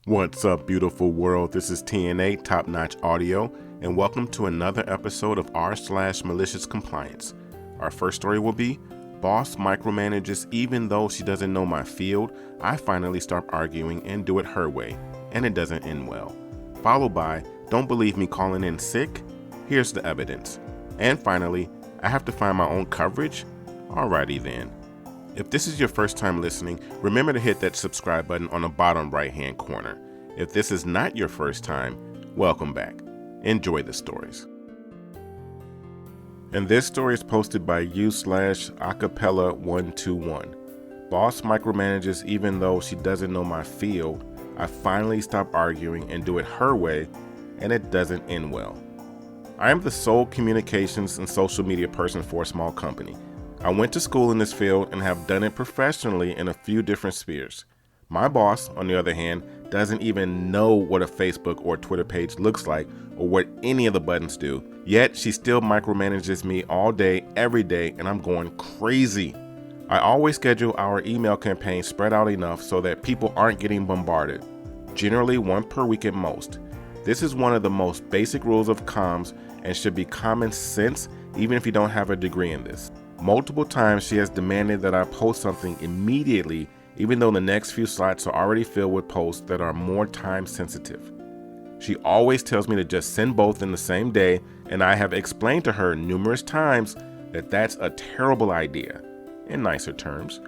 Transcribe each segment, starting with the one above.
What's up, beautiful world? This is TNA, Top Notch Audio, and welcome to another episode of r/slash malicious compliance. Our first story will be, boss micromanages even though she doesn't know my field. I finally stop arguing and do it her way, and it doesn't end well. Followed by, don't believe me calling in sick? Here's the evidence. And finally, I have to find my own coverage? Alrighty then. If this is your first time listening, remember to hit that subscribe button on the bottom right hand corner. If this is not your first time, welcome back. Enjoy the stories. And this story is posted by u/acapella121. Boss micromanages even though she doesn't know my field. I finally stop arguing and do it her way, and it doesn't end well. I am the sole communications and social media person for a small company. I went to school in this field and have done it professionally in a few different spheres. My boss, on the other hand, doesn't even know what a Facebook or Twitter page looks like or what any of the buttons do. Yet she still micromanages me all day, every day, and I'm going crazy. I always schedule our email campaign spread out enough so that people aren't getting bombarded, generally one per week at most. This is one of the most basic rules of comms and should be common sense even if you don't have a degree in this. Multiple times she has demanded that I post something immediately, even though the next few slots are already filled with posts that are more time sensitive. She always tells me to just send both in the same day, and I have explained to her numerous times that that's a terrible idea, in nicer terms.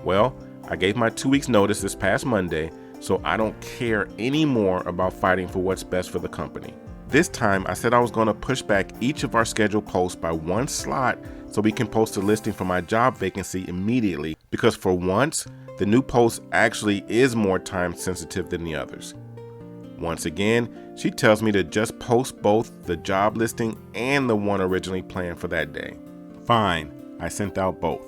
Well, I gave my 2 weeks notice this past Monday, so I don't care anymore about fighting for what's best for the company. This time I said I was going to push back each of our scheduled posts by one slot so we can post a listing for my job vacancy immediately, because for once, the new post actually is more time sensitive than the others. Once again, she tells me to just post both the job listing and the one originally planned for that day. Fine, I sent out both.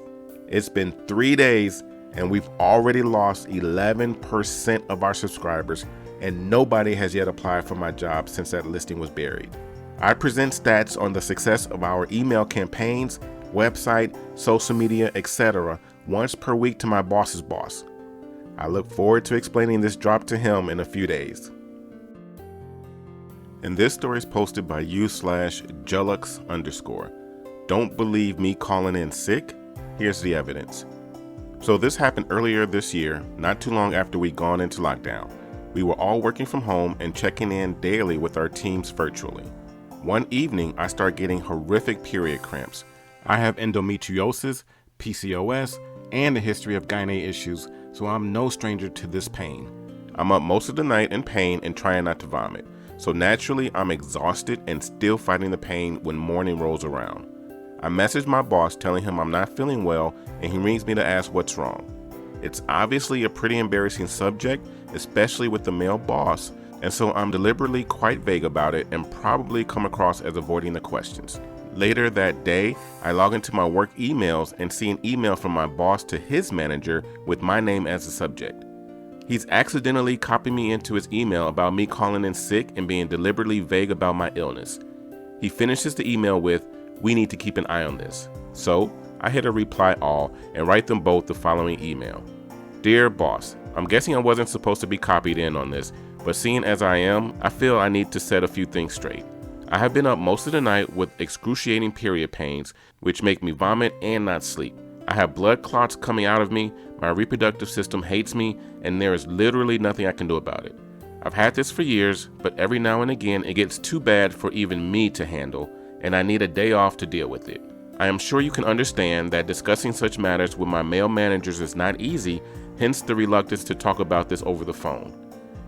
It's been 3 days and we've already lost 11% of our subscribers, and nobody has yet applied for my job since that listing was buried. I present stats on the success of our email campaigns, website, social media, etc. once per week to my boss's boss. I look forward to explaining this drop to him in a few days. And this story is posted by u/Jullux_. Don't believe me calling in sick? Here's the evidence. So this happened earlier this year, not too long after we'd gone into lockdown. We were all working from home and checking in daily with our teams virtually. One evening, I start getting horrific period cramps. I have endometriosis, PCOS, and a history of gynae issues, so I'm no stranger to this pain. I'm up most of the night in pain and trying not to vomit, so naturally I'm exhausted and still fighting the pain when morning rolls around. I message my boss telling him I'm not feeling well, and he rings me to ask what's wrong. It's obviously a pretty embarrassing subject, especially with the male boss, and so I'm deliberately quite vague about it and probably come across as avoiding the questions. Later that day, I log into my work emails and see an email from my boss to his manager with my name as the subject. He's accidentally copied me into his email about me calling in sick and being deliberately vague about my illness. He finishes the email with, "We need to keep an eye on this." So I hit a reply all and write them both the following email. Dear boss, I'm guessing I wasn't supposed to be copied in on this, but seeing as I am, I feel I need to set a few things straight. I have been up most of the night with excruciating period pains, which make me vomit and not sleep. I have blood clots coming out of me, my reproductive system hates me, and there is literally nothing I can do about it. I've had this for years, but every now and again it gets too bad for even me to handle, and I need a day off to deal with it. I am sure you can understand that discussing such matters with my male managers is not easy, hence the reluctance to talk about this over the phone.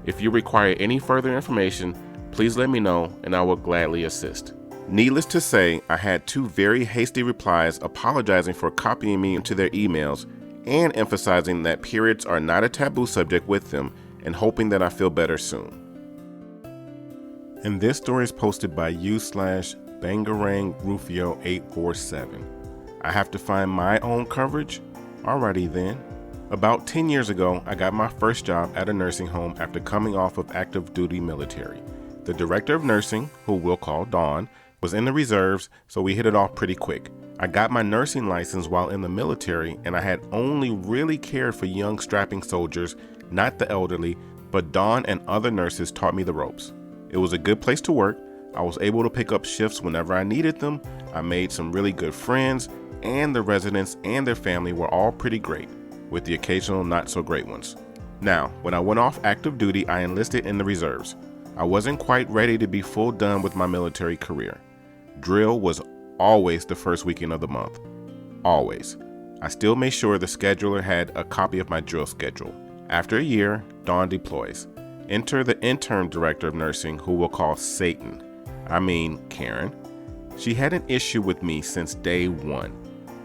If you require any further information, please let me know and I will gladly assist. Needless to say, I had 2 very hasty replies apologizing for copying me into their emails and emphasizing that periods are not a taboo subject with them and hoping that I feel better soon. And this story is posted by u/BangarangRufio847. I have to find my own coverage? Alrighty then. About 10 years ago, I got my first job at a nursing home after coming off of active duty military. The director of nursing, who we'll call Dawn, was in the reserves, so we hit it off pretty quick. I got my nursing license while in the military, and I had only really cared for young strapping soldiers, not the elderly, but Dawn and other nurses taught me the ropes. It was a good place to work. I was able to pick up shifts whenever I needed them. I made some really good friends, and the residents and their family were all pretty great, with the occasional not so great ones. Now, when I went off active duty, I enlisted in the reserves. I wasn't quite ready to be full done with my military career. Drill was always the first weekend of the month. Always. I still made sure the scheduler had a copy of my drill schedule. After a year, Dawn deploys. Enter the interim director of nursing, who we'll call Satan. Karen. She had an issue with me since day one.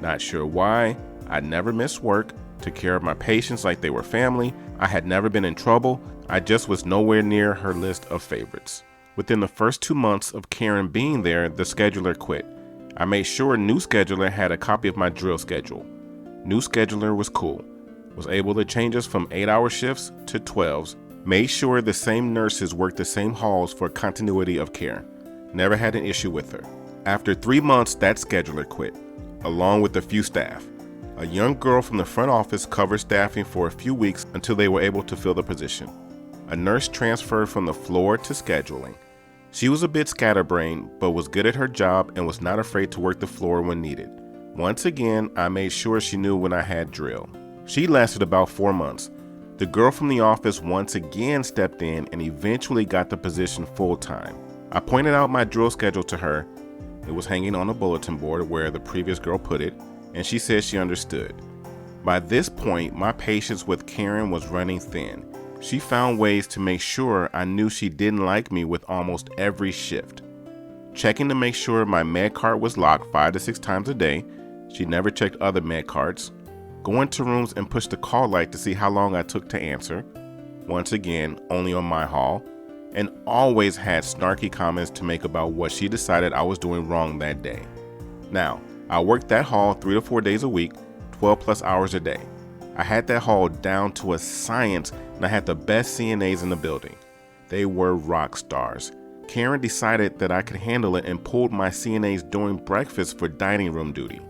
Not sure why. I never missed work, took care of my patients like they were family. I had never been in trouble. I just was nowhere near her list of favorites. Within the first 2 months of Karen being there, the scheduler quit. I made sure new scheduler had a copy of my drill schedule. New scheduler was cool. Was able to change us from 8-hour shifts to 12s. Made sure the same nurses worked the same halls for continuity of care. Never had an issue with her. After 3 months, that scheduler quit, along with a few staff. A young girl from the front office covered staffing for a few weeks until they were able to fill the position. A nurse transferred from the floor to scheduling. She was a bit scatterbrained, but was good at her job and was not afraid to work the floor when needed. Once again, I made sure she knew when I had drill. She lasted about 4 months. The girl from the office once again stepped in and eventually got the position full-time. I pointed out my drill schedule to her. It was hanging on a bulletin board where the previous girl put it, and she said she understood. By this point, my patience with Karen was running thin. She found ways to make sure I knew she didn't like me with almost every shift. Checking to make sure my med card was locked 5 to 6 times a day. She never checked other med cards. Going to rooms and push the call light to see how long I took to answer. Once again, only on my hall. And always had snarky comments to make about what she decided I was doing wrong that day. Now, I worked that hall 3 to 4 days a week, 12 plus hours a day. I had that hall down to a science, and I had the best CNAs in the building. They were rock stars. Karen decided that I could handle it and pulled my CNAs during breakfast for dining room duty.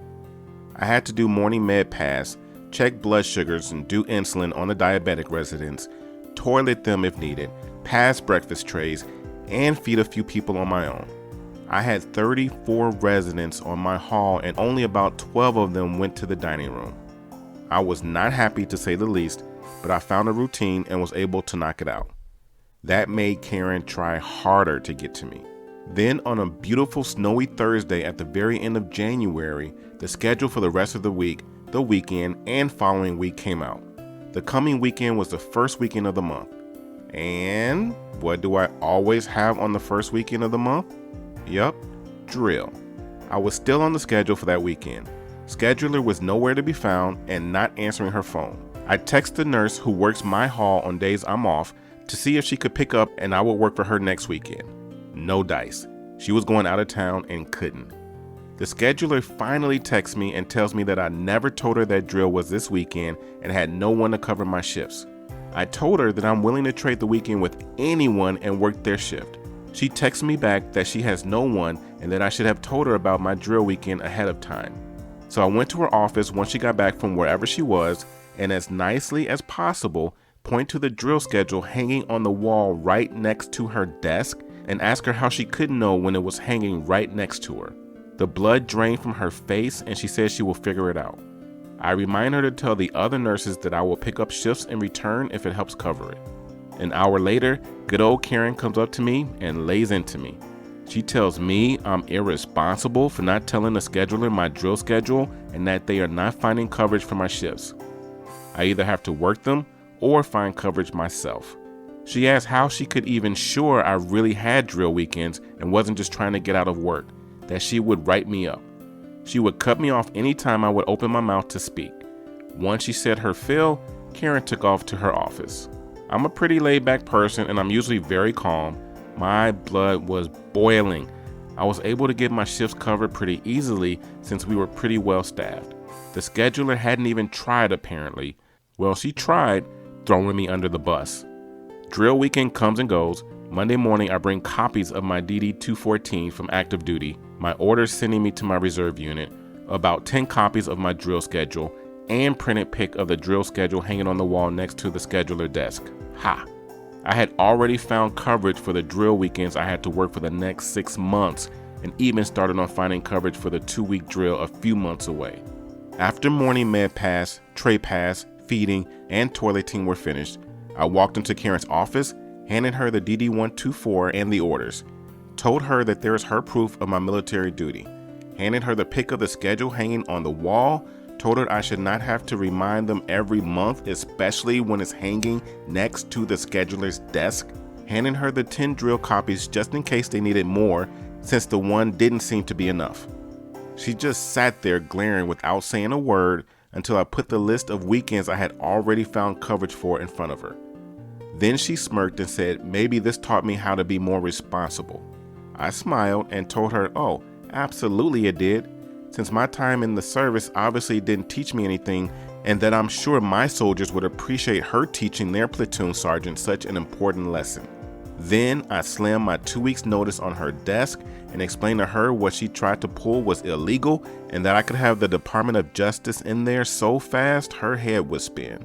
I had to do morning med pass, check blood sugars and do insulin on the diabetic residents, toilet them if needed, pass breakfast trays, and feed a few people on my own. I had 34 residents on my hall and only about 12 of them went to the dining room. I was not happy to say the least, but I found a routine and was able to knock it out. That made Karen try harder to get to me. Then on a beautiful snowy Thursday at the very end of January, the schedule for the rest of the week, the weekend, and following week came out. The coming weekend was the first weekend of the month. And what do I always have on the first weekend of the month? Yup, drill. I was still on the schedule for that weekend. Scheduler was nowhere to be found and not answering her phone. I text the nurse who works my hall on days I'm off to see if she could pick up and I would work for her next weekend. No dice. She was going out of town and couldn't. The scheduler finally texts me and tells me that I never told her that drill was this weekend and had no one to cover my shifts. I told her that I'm willing to trade the weekend with anyone and work their shift. She texts me back that she has no one and that I should have told her about my drill weekend ahead of time. So I went to her office once she got back from wherever she was and as nicely as possible point to the drill schedule hanging on the wall right next to her desk and ask her how she couldn't know when it was hanging right next to her. The blood drained from her face and she says she will figure it out. I remind her to tell the other nurses that I will pick up shifts in return if it helps cover it. An hour later, good old Karen comes up to me and lays into me. She tells me I'm irresponsible for not telling the scheduler my drill schedule and that they are not finding coverage for my shifts. I either have to work them or find coverage myself. She asked how she could even sure I really had drill weekends and wasn't just trying to get out of work, that she would write me up. She would cut me off anytime I would open my mouth to speak. Once she said her fill, Karen took off to her office. I'm a pretty laid-back person and I'm usually very calm. My blood was boiling. I was able to get my shifts covered pretty easily since we were pretty well staffed. The scheduler hadn't even tried apparently. Well, she tried, throwing me under the bus. Drill weekend comes and goes. Monday morning, I bring copies of my DD-214 from active duty, my orders sending me to my reserve unit, about 10 copies of my drill schedule, and printed pic of the drill schedule hanging on the wall next to the scheduler desk. Ha! I had already found coverage for the drill weekends I had to work for the next 6 months, and even started on finding coverage for the 2-week drill a few months away. After morning med pass, tray pass, feeding, and toileting were finished, I walked into Karen's office, handed her the DD-124 and the orders, told her that there is her proof of my military duty, handed her the pic of the schedule hanging on the wall, told her I should not have to remind them every month, especially when it's hanging next to the scheduler's desk, handing her the 10 drill copies just in case they needed more, since the one didn't seem to be enough. She just sat there glaring without saying a word until I put the list of weekends I had already found coverage for in front of her. Then she smirked and said maybe this taught me how to be more responsible. I smiled and told her, oh, absolutely it did, since my time in the service obviously didn't teach me anything, and that I'm sure my soldiers would appreciate her teaching their platoon sergeant such an important lesson. Then I slammed my 2 weeks notice on her desk and explained to her what she tried to pull was illegal and that I could have the Department of Justice in there so fast her head would spin.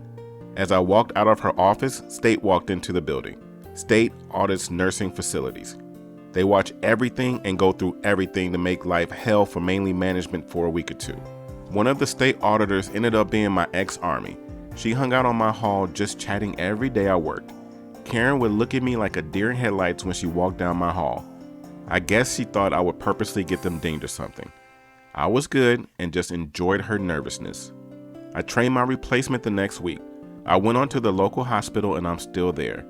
As I walked out of her office, State walked into the building. State audits nursing facilities. They watch everything and go through everything to make life hell for mainly management for a week or two. One of the state auditors ended up being my ex-Army. She hung out on my hall just chatting every day I worked. Karen would look at me like a deer in headlights when she walked down my hall. I guess she thought I would purposely get them dinged or something. I was good and just enjoyed her nervousness. I trained my replacement the next week. I went on to the local hospital and I'm still there.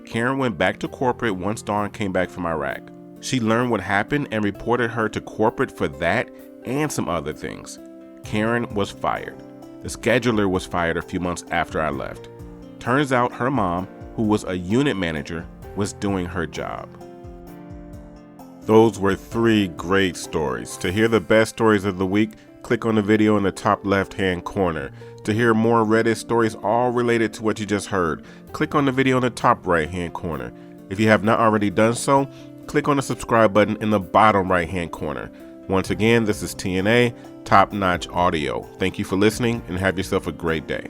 Karen went back to corporate once Dawn came back from Iraq. She learned what happened and reported her to corporate for that and some other things. Karen was fired. The scheduler was fired a few months after I left. Turns out her mom, who was a unit manager, was doing her job. Those were 3 great stories. To hear the best stories of the week, click on the video in the top left-hand corner. To hear more Reddit stories all related to what you just heard, click on the video in the top right-hand corner. If you have not already done so, click on the subscribe button in the bottom right-hand corner. Once again, this is TNA, Top Notch Audio. Thank you for listening and have yourself a great day.